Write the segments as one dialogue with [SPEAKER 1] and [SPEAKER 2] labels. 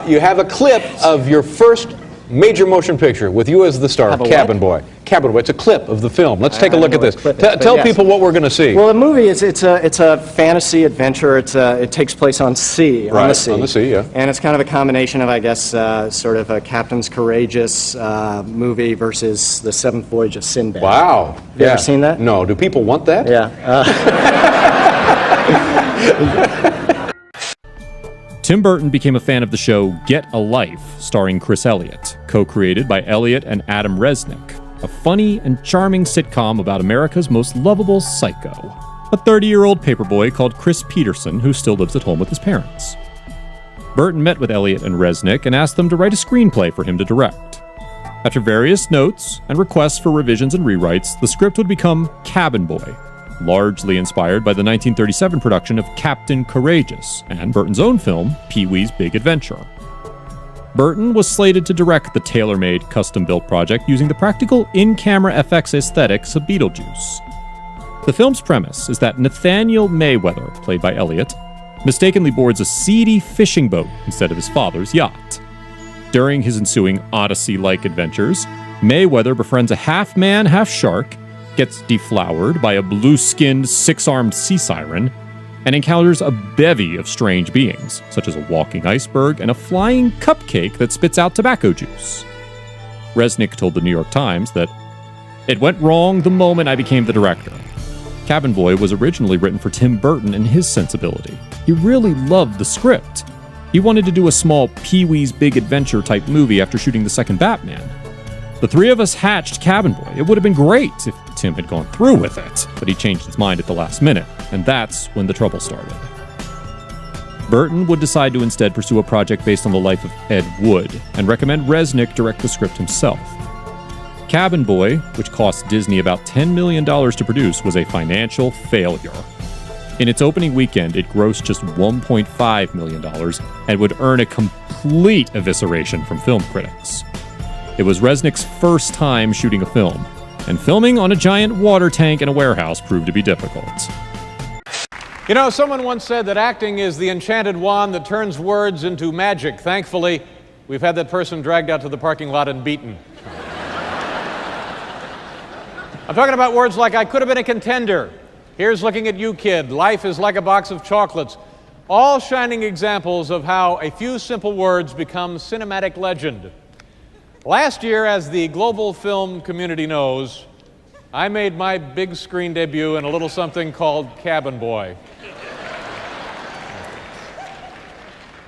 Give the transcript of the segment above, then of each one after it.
[SPEAKER 1] You have a clip of your first major motion picture with you as the star, Cabin Boy. Cabin Boy. It's a clip of the film. Let's take a look at this. Tell people what we're going to see.
[SPEAKER 2] Well, the movie it's a fantasy adventure. It takes place on sea,
[SPEAKER 1] on the sea. On the sea, yeah.
[SPEAKER 2] And it's kind of a combination of, I guess, sort of a Captain's Courageous movie versus The Seventh Voyage of Sinbad.
[SPEAKER 1] Wow.
[SPEAKER 2] Have you ever seen that?
[SPEAKER 1] No. Do people want that?
[SPEAKER 2] Yeah.
[SPEAKER 3] Tim Burton became a fan of the show Get a Life, starring Chris Elliott, co-created by Elliott and Adam Resnick, a funny and charming sitcom about America's most lovable psycho, a 30-year-old paperboy called Chris Peterson who still lives at home with his parents. Burton met with Elliott and Resnick and asked them to write a screenplay for him to direct. After various notes and requests for revisions and rewrites, the script would become Cabin Boy, largely inspired by the 1937 production of Captain Courageous and Burton's own film, Pee-wee's Big Adventure. Burton was slated to direct the tailor-made, custom-built project using the practical in-camera FX aesthetics of Beetlejuice. The film's premise is that Nathaniel Mayweather, played by Elliott, mistakenly boards a seedy fishing boat instead of his father's yacht. During his ensuing Odyssey-like adventures, Mayweather befriends a half-man, half-shark, gets deflowered by a blue-skinned, six-armed sea siren, and encounters a bevy of strange beings, such as a walking iceberg and a flying cupcake that spits out tobacco juice. Resnick told the New York Times that, "It went wrong the moment I became the director. Cabin Boy was originally written for Tim Burton and his sensibility. He really loved the script. He wanted to do a small Pee-wee's Big Adventure type movie after shooting the second Batman. The three of us hatched Cabin Boy. It would have been great if Tim had gone through with it, but he changed his mind at the last minute, and that's when the trouble started." Burton would decide to instead pursue a project based on the life of Ed Wood, and recommend Resnick direct the script himself. Cabin Boy, which cost Disney about $10 million to produce, was a financial failure. In its opening weekend, it grossed just $1.5 million, and would earn a complete evisceration from film critics. It was Resnick's first time shooting a film, and filming on a giant water tank in a warehouse proved to be difficult.
[SPEAKER 1] You know, someone once said that acting is the enchanted wand that turns words into magic. Thankfully, we've had that person dragged out to the parking lot and beaten. I'm talking about words like, "I could have been a contender," "Here's looking at you, kid," "Life is like a box of chocolates," all shining examples of how a few simple words become cinematic legend. Last year, as the global film community knows, I made my big screen debut in a little something called Cabin Boy.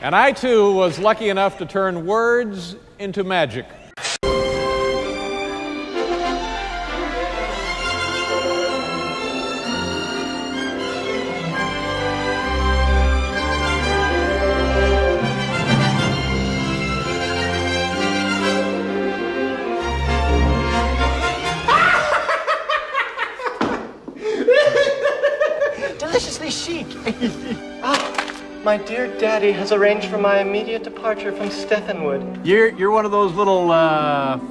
[SPEAKER 1] And I, too, was lucky enough to turn words into magic.
[SPEAKER 2] Deliciously chic. My dear daddy has arranged for my immediate departure from Stephenwood.
[SPEAKER 1] You're one of those little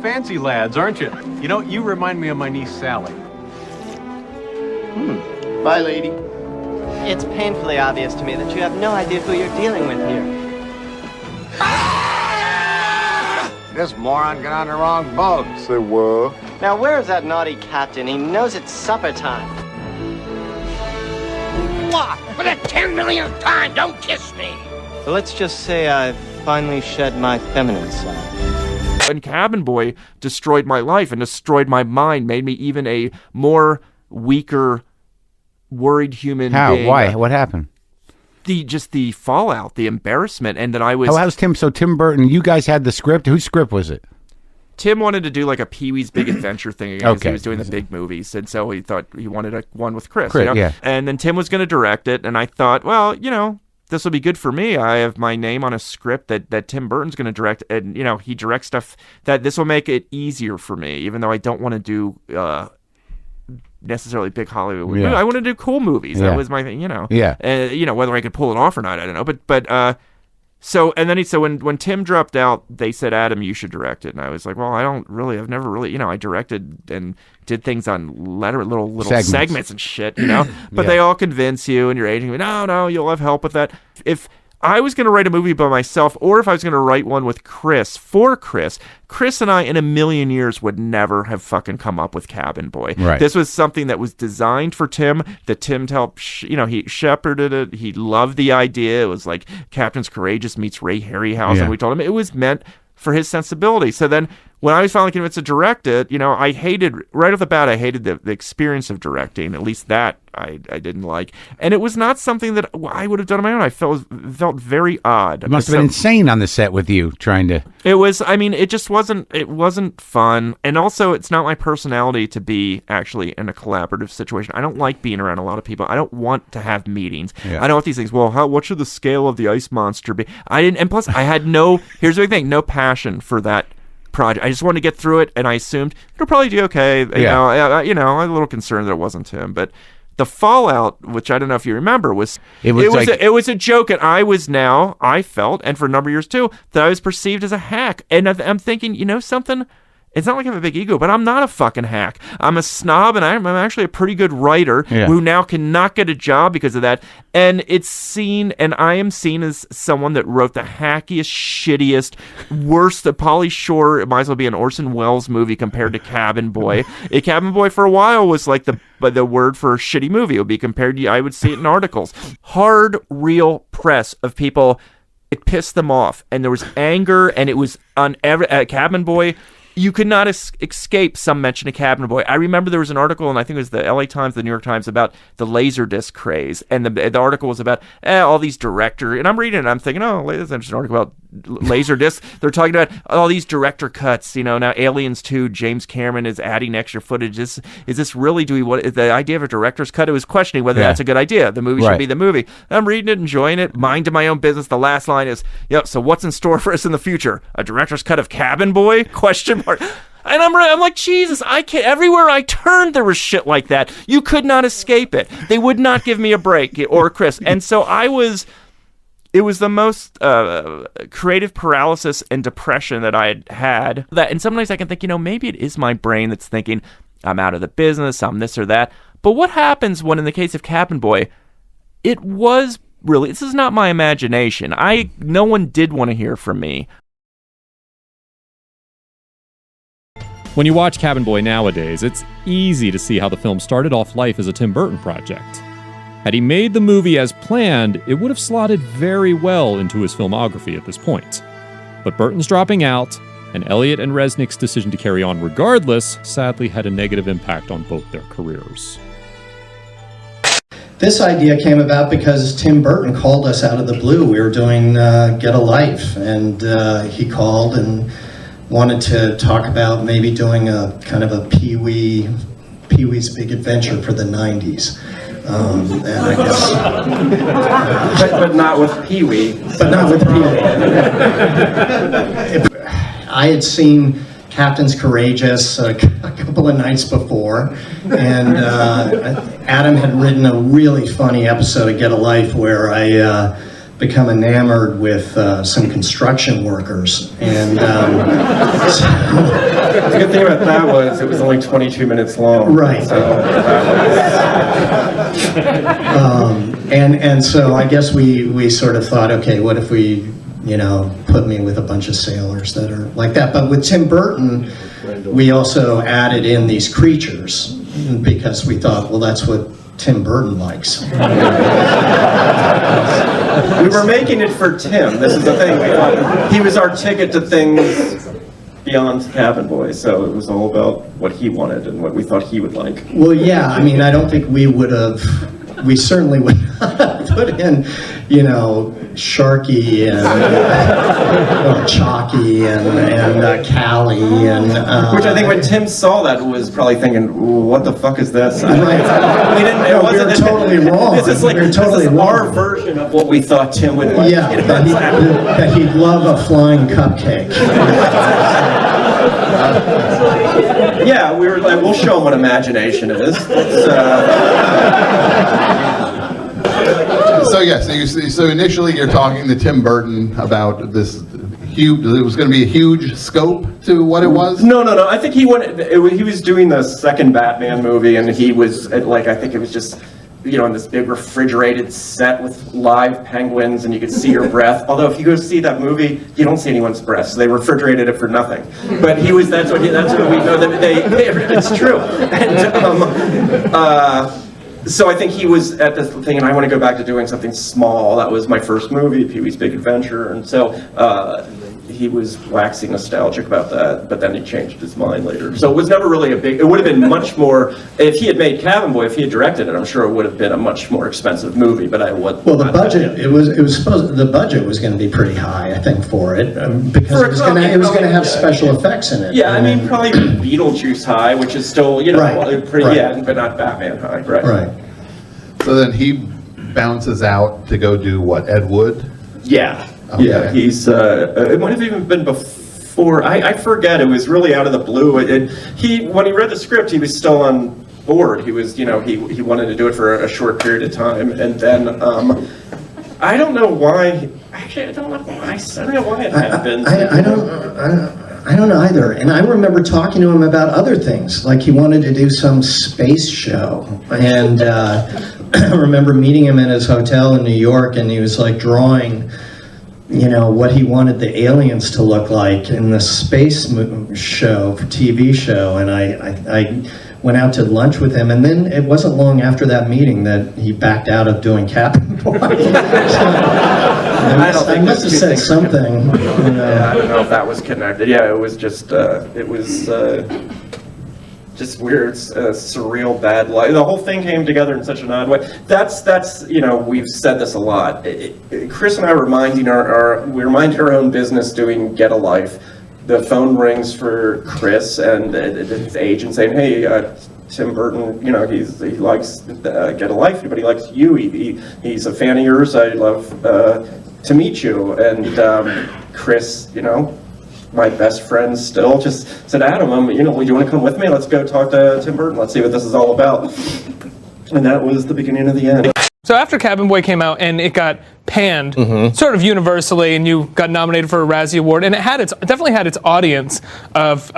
[SPEAKER 1] fancy lads, aren't you? You know, you remind me of my niece Sally.
[SPEAKER 2] Bye, lady. It's painfully obvious to me that you have no idea who you're dealing with here.
[SPEAKER 4] This moron got on the wrong boat.
[SPEAKER 5] Say what?
[SPEAKER 2] Now, where is that naughty captain? He knows it's supper time.
[SPEAKER 4] What? For the 10 millionth time, don't kiss me.
[SPEAKER 2] Well, let's just say I've finally shed my feminine side.
[SPEAKER 6] And Cabin Boy destroyed my life and destroyed my mind, made me even a more weaker, worried human being.
[SPEAKER 7] How? Why? What happened?
[SPEAKER 6] The fallout, the embarrassment, and that I was...
[SPEAKER 7] How's Tim? So Tim Burton, you guys had the script. Whose script was it?
[SPEAKER 6] Tim wanted to do like a Pee-wee's Big Adventure thing again, because
[SPEAKER 7] Okay.
[SPEAKER 6] he was doing the big movies, and so he thought he wanted one with Chris.
[SPEAKER 7] Chris, yeah.
[SPEAKER 6] And then Tim was going to direct it, and I thought, well, this will be good for me. I have my name on a script that Tim Burton's going to direct, and he directs stuff that this will make it easier for me, even though I don't want to do necessarily big Hollywood movies.
[SPEAKER 7] Yeah.
[SPEAKER 6] I want to do cool movies.
[SPEAKER 7] Yeah.
[SPEAKER 6] That was my thing,
[SPEAKER 7] Yeah.
[SPEAKER 6] whether I could pull it off or not, I don't know. But so when Tim dropped out, they said, "Adam, you should direct it." And I was like, well, I've never really, I directed and did things on little segments and shit, but
[SPEAKER 7] Yeah.
[SPEAKER 6] they all convince you and you're aging, no, you'll have help with that. If I was going to write a movie by myself, or if I was going to write one with Chris, Chris and I in a million years would never have fucking come up with Cabin Boy.
[SPEAKER 7] Right.
[SPEAKER 6] This was something that was designed for Tim, that Tim helped, he shepherded it. He loved the idea. It was like Captain's Courageous meets Ray Harryhausen.
[SPEAKER 7] Yeah.
[SPEAKER 6] We told him it was meant for his sensibility. So then when I was finally convinced to direct it, I hated, right off the bat, I hated the experience of directing. At least that I didn't like. And it was not something that I would have done on my own. I felt very odd.
[SPEAKER 7] It must have been insane on the set with you trying to...
[SPEAKER 6] It was, it wasn't fun. And also, it's not my personality to be actually in a collaborative situation. I don't like being around a lot of people. I don't want to have meetings.
[SPEAKER 7] Yeah.
[SPEAKER 6] I don't want these things. Well, what should the scale of the ice monster be? And plus, I had here's the big thing, no passion for that project. I just wanted to get through it, and I assumed it'll probably do okay. I was a little concerned that it wasn't Tim, but the fallout, which I don't know if you remember, was it was a joke, and I felt, and for a number of years too, that I was perceived as a hack. And I'm thinking, something. It's not like I have a big ego, but I'm not a fucking hack. I'm a snob, and I'm actually a pretty good writer who now cannot get a job because of that. And I am seen as someone that wrote the hackiest, shittiest, worst. Pauly Shore, it might as well be an Orson Welles movie compared to Cabin Boy. Cabin Boy for a while was like the word for a shitty movie. It would be compared to, I would see it in articles. Hard, real press of people. It pissed them off, and there was anger, and it was on Cabin Boy. You could not escape some mention of Cabin Boy. I remember there was an article, and I think it was the LA Times, the New York Times, about the Laserdisc craze. And the article was about all these director, and I'm reading it, and I'm thinking, there's an interesting article about Laserdisc. They're talking about all these director cuts. Now Aliens 2, James Cameron is adding extra footage. Is this really, the idea of a director's cut? It was questioning whether that's a good idea. The movie should be the movie. I'm reading it, enjoying it, minding my own business. The last line is, so what's in store for us in the future? A director's cut of Cabin Boy? Question mark. And I'm like, Jesus, I can't. Everywhere I turned, there was shit like that. You could not escape it. They would not give me a break, or Chris. And so it was the most creative paralysis and depression that I had. And sometimes I can think, maybe it is my brain that's thinking, I'm out of the business, I'm this or that. But what happens when, in the case of Cabin Boy, it was really, this is not my imagination. No one did want to hear from me.
[SPEAKER 3] When you watch Cabin Boy nowadays, it's easy to see how the film started off life as a Tim Burton project. Had he made the movie as planned, it would have slotted very well into his filmography at this point. But Burton's dropping out, and Elliott and Resnick's decision to carry on regardless sadly had a negative impact on both their careers.
[SPEAKER 5] This idea came about because Tim Burton called us out of the blue. We were doing Get a Life, and he called and wanted to talk about maybe doing a kind of a Pee-wee's Big Adventure for the 90s. And I guess...
[SPEAKER 2] but not with Pee-wee.
[SPEAKER 5] But not with Pee-wee. I had seen Captain's Courageous a couple of nights before, and Adam had written a really funny episode of Get a Life where I become enamored with some construction workers, and
[SPEAKER 2] the good thing about that was it was only 22 minutes long.
[SPEAKER 5] Right.
[SPEAKER 2] So
[SPEAKER 5] and so I guess we sort of thought, okay, what if we put me with a bunch of sailors that are like that? But with Tim Burton, we also added in these creatures because we thought, well, that's what Tim Burton likes.
[SPEAKER 2] we were making it for Tim. This is the thing. We thought he was our ticket to things beyond Cabin Boy, so it was all about what he wanted and what we thought he would like.
[SPEAKER 5] Well, yeah, I mean, I don't think we certainly would not put in, Sharky and Chalky and Callie and...
[SPEAKER 2] Which I think when Tim saw that was probably thinking, what the fuck is this?
[SPEAKER 5] Right. We were totally wrong.
[SPEAKER 2] This is our version of what we thought Tim would like.
[SPEAKER 5] Yeah, that he'd love a flying cupcake.
[SPEAKER 2] Yeah, we were like, we'll show him what imagination is.
[SPEAKER 8] So initially you're talking to Tim Burton about this huge, it was going to be a huge scope to what it was?
[SPEAKER 2] No. I think he was doing the second Batman movie, and he was like, I think it was just on this big refrigerated set with live penguins, and you could see your breath. Although if you go see that movie, you don't see anyone's breath, so they refrigerated it for nothing. But that's what we know that it's true. And so I think he was at this thing, and I want to go back to doing something small. That was my first movie, Pee-wee's Big Adventure, and so he was waxing nostalgic about that, but then he changed his mind later. So it was never really it would have been much more, if he had made Cabin Boy, if he had directed it, I'm sure it would have been a much more expensive movie, but
[SPEAKER 5] Well, the budget, the budget was going to be pretty high, I think, for it, because it was going to have special effects in it.
[SPEAKER 2] Yeah, I mean, probably Beetlejuice high, which is still, pretty, yeah, but not Batman high, right?
[SPEAKER 5] Right.
[SPEAKER 8] So then he bounces out to go do what, Ed Wood?
[SPEAKER 2] Yeah.
[SPEAKER 8] Okay.
[SPEAKER 2] Yeah, it might have even been before. I forget. It was really out of the blue. When he read the script, he was still on board. He was, he wanted to do it for a short period of time, and then I don't know why. Actually, I don't know why. I don't know why it happened.
[SPEAKER 5] I don't know either. And I remember talking to him about other things, like he wanted to do some space show. And I remember meeting him in his hotel in New York, and he was like drawing, what he wanted the aliens to look like in the space show, TV show. And I went out to lunch with him, and then it wasn't long after that meeting that he backed out of doing Cabin Boy. I must have said something.
[SPEAKER 2] Yeah, I don't know if that was connected. Yeah, it was just just weird, surreal, bad life. The whole thing came together in such an odd way. That's we've said this a lot. Chris and I were minding our own business doing Get a Life. The phone rings for Chris and his agent saying, "Hey, Tim Burton, he likes Get a Life, but he likes you. He's a fan of yours. I'd love to meet you." And Chris, my best friend still, just said, "Adam, would you want to come with me? Let's go talk to Tim Burton. Let's see what this is all about." And that was the beginning of the end.
[SPEAKER 9] So after Cabin Boy came out and it got panned sort of universally, and you got nominated for a Razzie Award, and it definitely had its audience of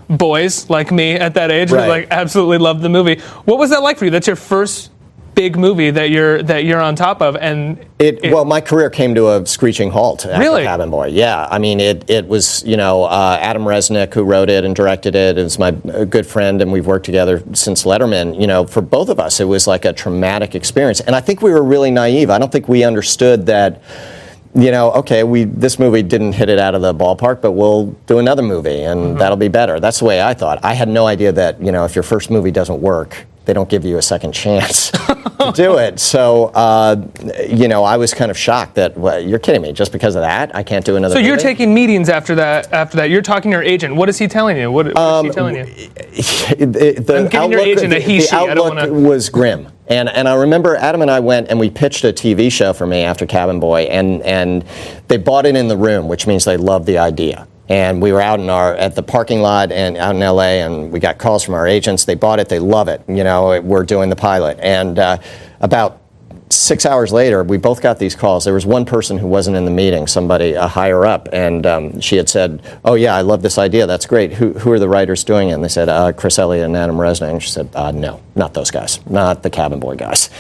[SPEAKER 9] boys like me at that age who absolutely loved the movie. What was that like for you? That's your first big movie that you're on top of, and
[SPEAKER 10] well, my career came to a screeching halt after Cabin Boy. Yeah, I mean, it was Adam Resnick who wrote it and directed it. It was my good friend, and we've worked together since Letterman. For both of us, it was like a traumatic experience, and I think we were really naive. I don't think we understood that. This movie didn't hit it out of the ballpark, but we'll do another movie, and that'll be better. That's the way I thought. I had no idea that if your first movie doesn't work, they don't give you a second chance to do it. So, I was kind of shocked that, you're kidding me, just because of that, I can't do another movie?
[SPEAKER 9] So you're taking meetings after that. You're talking to your agent. What is he telling you? What is he telling you?
[SPEAKER 10] I'm
[SPEAKER 9] giving your agent a he, she.
[SPEAKER 10] The outlook was grim. And I remember Adam and I went and we pitched a TV show for me after Cabin Boy, and they bought it in the room, which means they loved the idea. And we were out at the parking lot and out in LA, and we got calls from our agents. They bought it, they love it. We're doing the pilot. And about 6 hours later, we both got these calls. There was one person who wasn't in the meeting, somebody higher up, and she had said, "Oh yeah, I love this idea. That's great. Who are the writers doing it?" And they said, "Chris Elliott and Adam Resnick." And she said, "No, not those guys. Not the Cabin Boy guys."